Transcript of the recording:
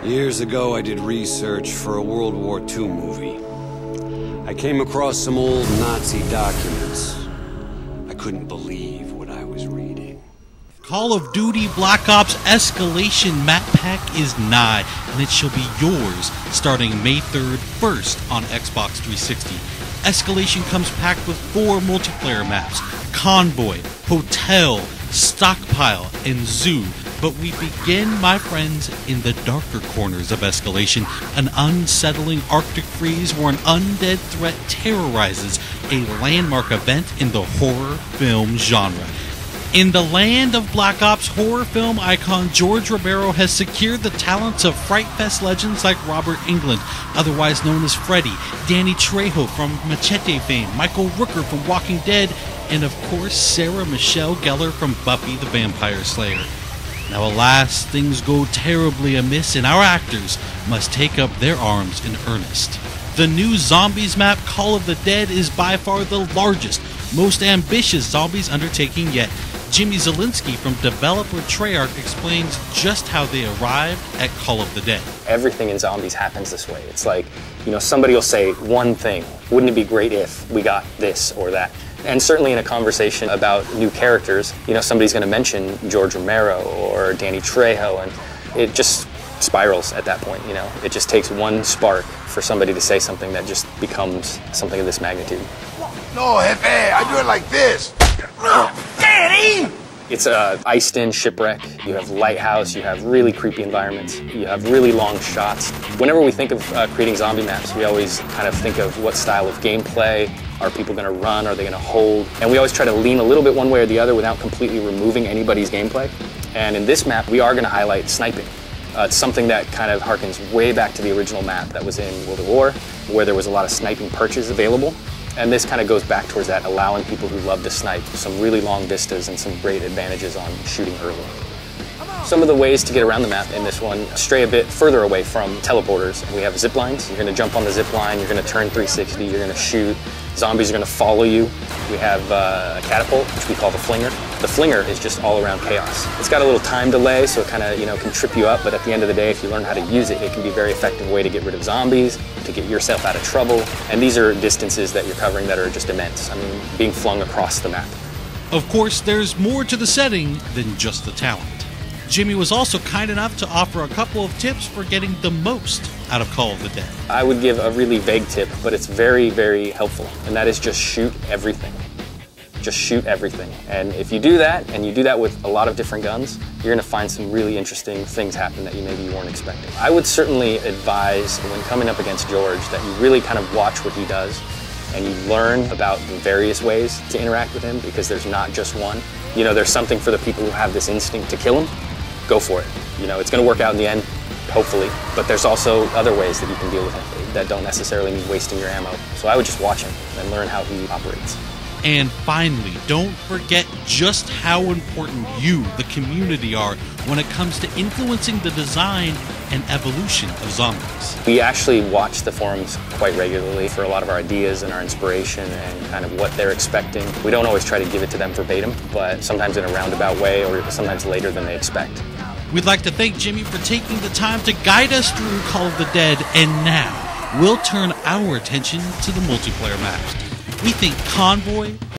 Years ago, I did research for a World War II movie. I came across some old Nazi documents. I couldn't believe what I was reading. Call of Duty Black Ops Escalation map pack is nigh, and it shall be yours starting May 3rd, first on Xbox 360. Escalation comes packed with 4 multiplayer maps: Convoy, Hotel, Stockpile, and Zoo. But we begin, my friends, in the darker corners of Escalation, an unsettling Arctic freeze where an undead threat terrorizes a landmark event in the horror film genre. In the land of Black Ops, horror film icon George Romero has secured the talents of Fright Fest legends like Robert Englund, otherwise known as Freddy, Danny Trejo from Machete fame, Michael Rooker from Walking Dead, and of course Sarah Michelle Gellar from Buffy the Vampire Slayer. Now alas, things go terribly amiss and our actors must take up their arms in earnest. The new Zombies map, Call of the Dead, is by far the largest, most ambitious zombies undertaking yet. Jimmy Zielinski from developer Treyarch explains just how they arrived at Call of the Dead. Everything in zombies happens this way. It's like, somebody will say one thing. Wouldn't it be great if we got this or that? And certainly in a conversation about new characters, somebody's going to mention George Romero or Danny Trejo, and it just spirals at that point. It just takes one spark for somebody to say something that just becomes something of this magnitude. No, Jefe, I do it like this. Daddy! It's a iced-in shipwreck. You have lighthouse, you have really creepy environments, you have really long shots. Whenever we think of creating zombie maps, we always kind of think of what style of gameplay. Are people going to run? Are they going to hold? And we always try to lean a little bit one way or the other without completely removing anybody's gameplay. And in this map, we are going to highlight sniping. It's something that kind of harkens way back to the original map that was in World at War, where there was a lot of sniping perches available. And this kind of goes back towards that, allowing people who love to snipe some really long vistas and some great advantages on shooting early. Some of the ways to get around the map in this one stray a bit further away from teleporters. We have zip lines. You're going to jump on the zip line, you're going to turn 360, you're going to shoot. Zombies are going to follow you. We have a catapult, which we call the flinger. The flinger is just all around chaos. It's got a little time delay, so it kind of can trip you up, but at the end of the day, if you learn how to use it, it can be a very effective way to get rid of zombies, to get yourself out of trouble. And these are distances that you're covering that are just immense. I mean, being flung across the map. Of course, there's more to the setting than just the talent. Jimmy was also kind enough to offer a couple of tips for getting the most out of Call of the Dead. I would give a really vague tip, but it's very, very helpful, and that is just shoot everything. Just shoot everything. And if you do that, and you do that with a lot of different guns, you're going to find some really interesting things happen that maybe you weren't expecting. I would certainly advise, when coming up against George, that you really kind of watch what he does, and you learn about the various ways to interact with him, because there's not just one. There's something for the people who have this instinct to kill him. Go for it. It's going to work out in the end, hopefully, but there's also other ways that you can deal with him that don't necessarily mean wasting your ammo. So I would just watch him and learn how he operates. And finally, don't forget just how important you, the community, are when it comes to influencing the design and evolution of zombies. We actually watch the forums quite regularly for a lot of our ideas and our inspiration and kind of what they're expecting. We don't always try to give it to them verbatim, but sometimes in a roundabout way or sometimes later than they expect. We'd like to thank Jimmy for taking the time to guide us through Call of the Dead, and now we'll turn our attention to the multiplayer maps. We think Convoy,